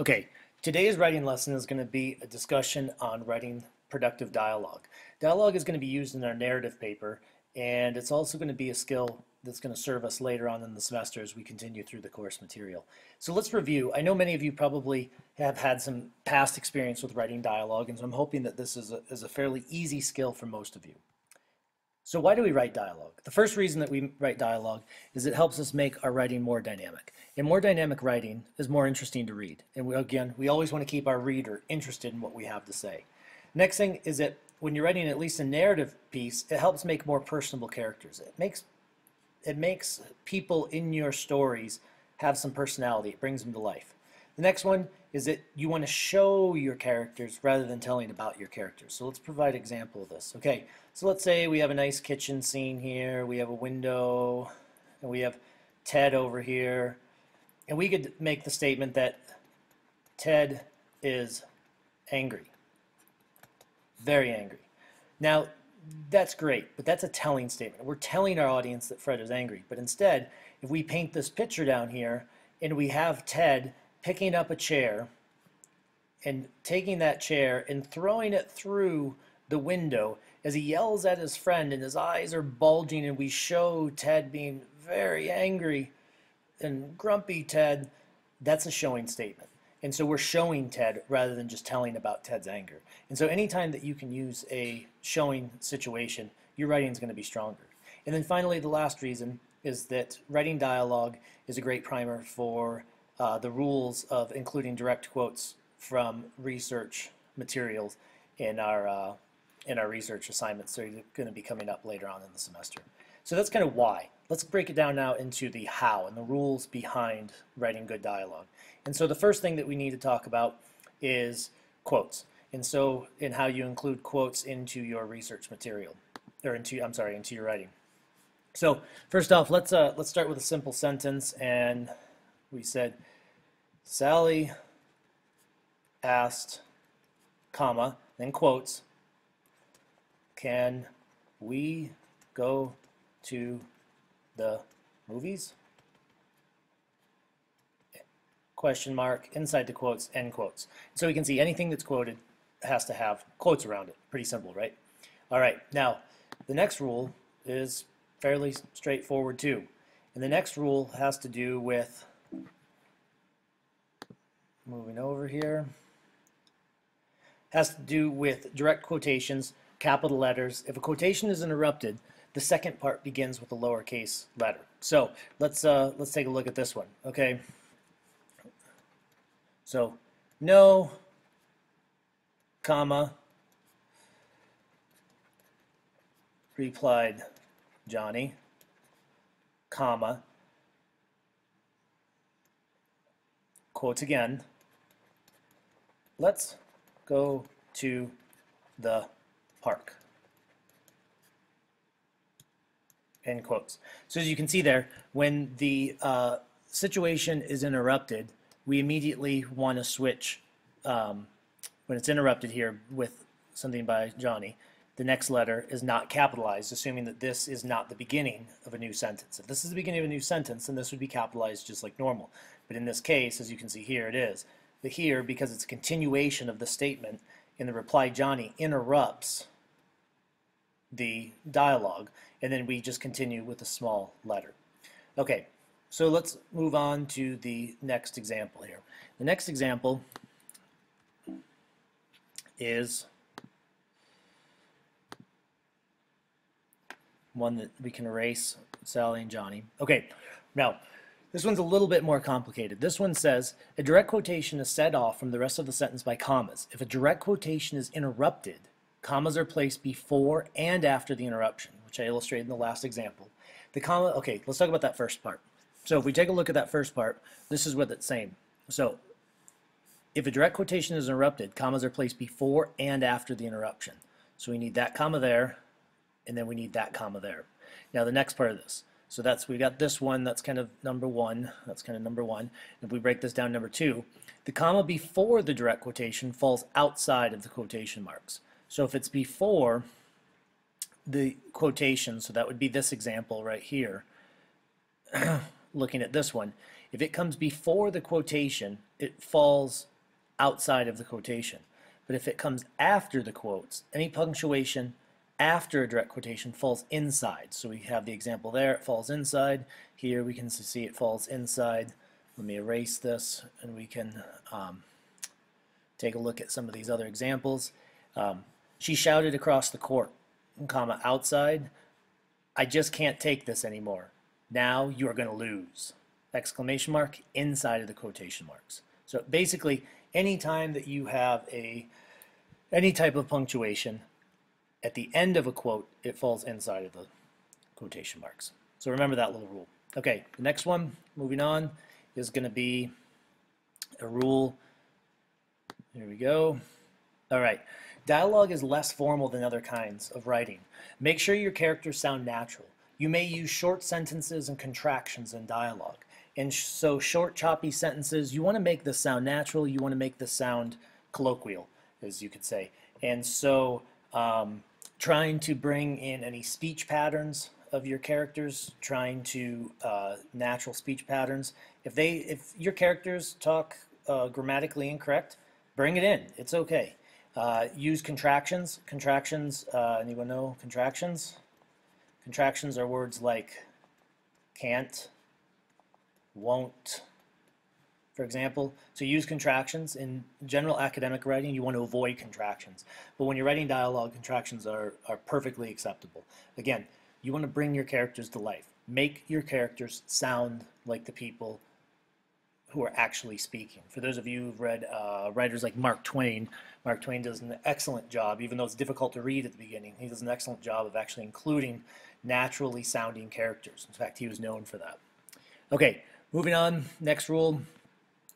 Okay, today's writing lesson is going to be a discussion on writing productive dialogue. Dialogue is going to be used in our narrative paper, and it's also going to be a skill that's going to serve us later on in the semester as we continue through the course material. So let's review. I know many of you probably have had some past experience with writing dialogue, and so I'm hoping that this is a fairly easy skill for most of you. So why do we write dialogue? The first reason that we write dialogue is it helps us make our writing more dynamic. And more dynamic writing is more interesting to read. And we always want to keep our reader interested in what we have to say. Next thing is that when you're writing at least a narrative piece, it helps make more personable characters. It makes people in your stories have some personality. It brings them to life. The next one is that you want to show your characters rather than telling about your characters. So let's provide an example of this. Okay, so let's say we have a nice kitchen scene here. We have a window, and we have Ted over here. And we could make the statement that Ted is angry, very angry. Now, that's great, but that's a telling statement. We're telling our audience that Fred is angry. But instead, if we paint this picture down here and we have Ted picking up a chair and taking that chair and throwing it through the window as he yells at his friend and his eyes are bulging, and we show Ted being very angry and grumpy Ted, that's a showing statement. And so we're showing Ted rather than just telling about Ted's anger. And so anytime that you can use a showing situation, your writing is going to be stronger. And then finally, the last reason is that writing dialogue is a great primer for the rules of including direct quotes from research materials in our research assignments that are going to be coming up later on in the semester. So that's kind of why. Let's break it down now into the how and the rules behind writing good dialogue. And so the first thing that we need to talk about is quotes. And so in how you include quotes into your research material, or into your writing. So first off, let's start with a simple sentence, and we said Sally asked, comma, then quotes, can we go to the movies? Question mark, inside the quotes, end quotes. So we can see anything that's quoted has to have quotes around it. Pretty simple, right? All right, now the next rule is fairly straightforward too. And the next rule has to do with, moving over here, has to do with direct quotations, capital letters. If a quotation is interrupted, the second part begins with a lowercase letter. So let's take a look at this one. Okay. So no, comma, replied Johnny, comma, quotes again, let's go to the park. End quotes. So as you can see there, when the situation is interrupted, we immediately want to switch, when it's interrupted here with something by Johnny, the next letter is not capitalized, assuming that this is not the beginning of a new sentence. If this is the beginning of a new sentence, then this would be capitalized just like normal. But in this case, as you can see here, it is. But here, because it's a continuation of the statement, in the reply Johnny interrupts the dialogue, and then we just continue with a small letter. Okay, so let's move on to the next example here. The next example is one that we can erase, Sally and Johnny. Okay, now this one's a little bit more complicated. This one says, a direct quotation is set off from the rest of the sentence by commas. If a direct quotation is interrupted, commas are placed before and after the interruption, which I illustrated in the last example. The comma, okay, let's talk about that first part. So if we take a look at that first part, this is what it's saying. So if a direct quotation is interrupted, commas are placed before and after the interruption. So we need that comma there, and then we need that comma there. Now the next part of this. So we got this one, that's kind of number one. That's kind of number one. If we break this down, number two, the comma before the direct quotation falls outside of the quotation marks. So if it's before the quotation, so that would be this example right here, looking at this one, if it comes before the quotation, it falls outside of the quotation. But if it comes after the quotes, any punctuation after a direct quotation falls inside. So we have the example there, it falls inside. Here we can see it falls inside. Let me erase this and we can take a look at some of these other examples. She shouted across the court, comma, outside. I just can't take this anymore. Now you are going to lose. Exclamation mark inside of the quotation marks. So basically, anytime that you have any type of punctuation at the end of a quote, it falls inside of the quotation marks. So remember that little rule. Okay, the next one, moving on, is going to be a rule. Here we go. All right. Dialogue is less formal than other kinds of writing. Make sure your characters sound natural. You may use short sentences and contractions in dialogue. And so short, choppy sentences, you want to make this sound natural. You want to make this sound colloquial, as you could say. And so trying to bring in any speech patterns of your characters, trying to natural speech patterns. If your characters talk grammatically incorrect, bring it in. It's okay. Use contractions. Contractions, anyone know contractions? Contractions are words like can't, won't, for example. So use contractions. In general academic writing, you want to avoid contractions. But when you're writing dialogue, contractions are perfectly acceptable. Again, you want to bring your characters to life. Make your characters sound like the people who are actually speaking. For those of you who've read writers like Mark Twain does an excellent job, even though it's difficult to read at the beginning, he does an excellent job of actually including naturally sounding characters. In fact, he was known for that. Okay, moving on, next rule.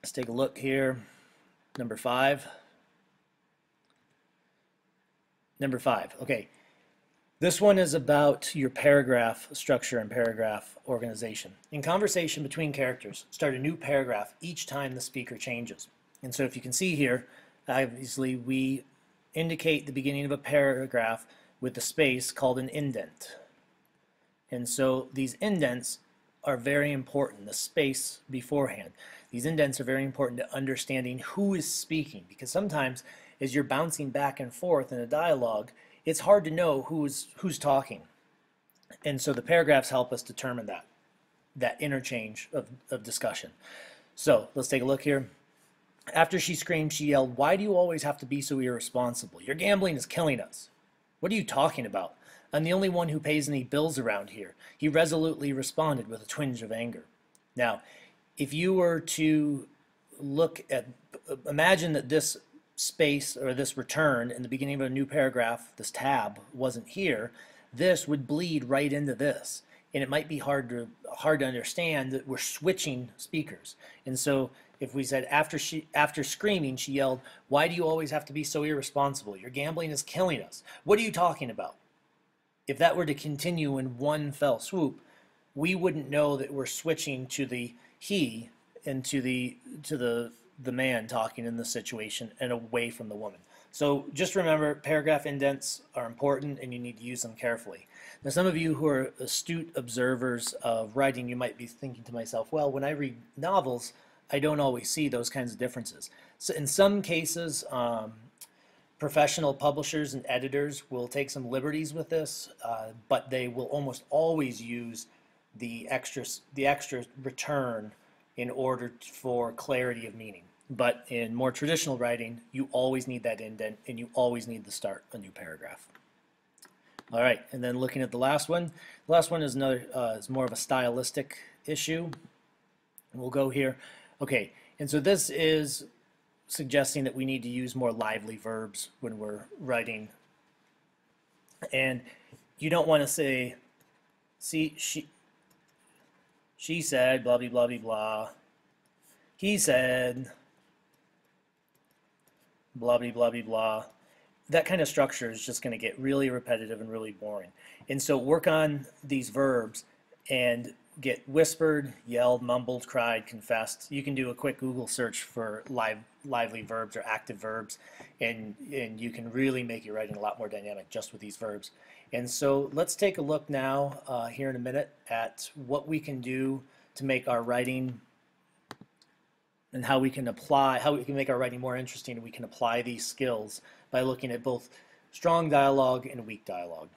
Let's take a look here. Number 5. Number 5, okay. This one is about your paragraph structure and paragraph organization. In conversation between characters, start a new paragraph each time the speaker changes. And so if you can see here, obviously we indicate the beginning of a paragraph with the space called an indent. And so these indents are very important, the space beforehand. These indents are very important to understanding who is speaking, because sometimes as you're bouncing back and forth in a dialogue, it's hard to know who's talking. And so the paragraphs help us determine that interchange of discussion. So let's take a look here. After she screamed, she yelled, "Why do you always have to be so irresponsible? Your gambling is killing us." "What are you talking about? I'm the only one who pays any bills around here," he resolutely responded with a twinge of anger. Now, if you were to look at, imagine that this space or this return in the beginning of a new paragraph, this tab wasn't here, this would bleed right into this. And it might be hard to understand that we're switching speakers. And so if we said after screaming, she yelled, "Why do you always have to be so irresponsible? Your gambling is killing us. What are you talking about?" If that were to continue in one fell swoop, we wouldn't know that we're switching to the he and to the man talking in the situation and away from the woman. So just remember, paragraph indents are important and you need to use them carefully. Now, some of you who are astute observers of writing, you might be thinking to myself, well, when I read novels, I don't always see those kinds of differences. So in some cases, professional publishers and editors will take some liberties with this, but they will almost always use the extra return in order for clarity of meaning. But in more traditional writing, you always need that indent and you always need to start a new paragraph. All right, and then looking at the last one. The last one is is more of a stylistic issue. And we'll go here. Okay, and so this is suggesting that we need to use more lively verbs when we're writing. And you don't want to say, "See, she said, blah, blah, blah, blah, blah. He said, blah, blah, blah, blah, blah." That kind of structure is just going to get really repetitive and really boring. And so work on these verbs and get whispered, yelled, mumbled, cried, confessed. You can do a quick Google search for lively verbs or active verbs, and you can really make your writing a lot more dynamic just with these verbs. And so let's take a look now here in a minute at what we can do to make our writing and how we can make our writing more interesting, and we can apply these skills by looking at both strong dialogue and weak dialogue.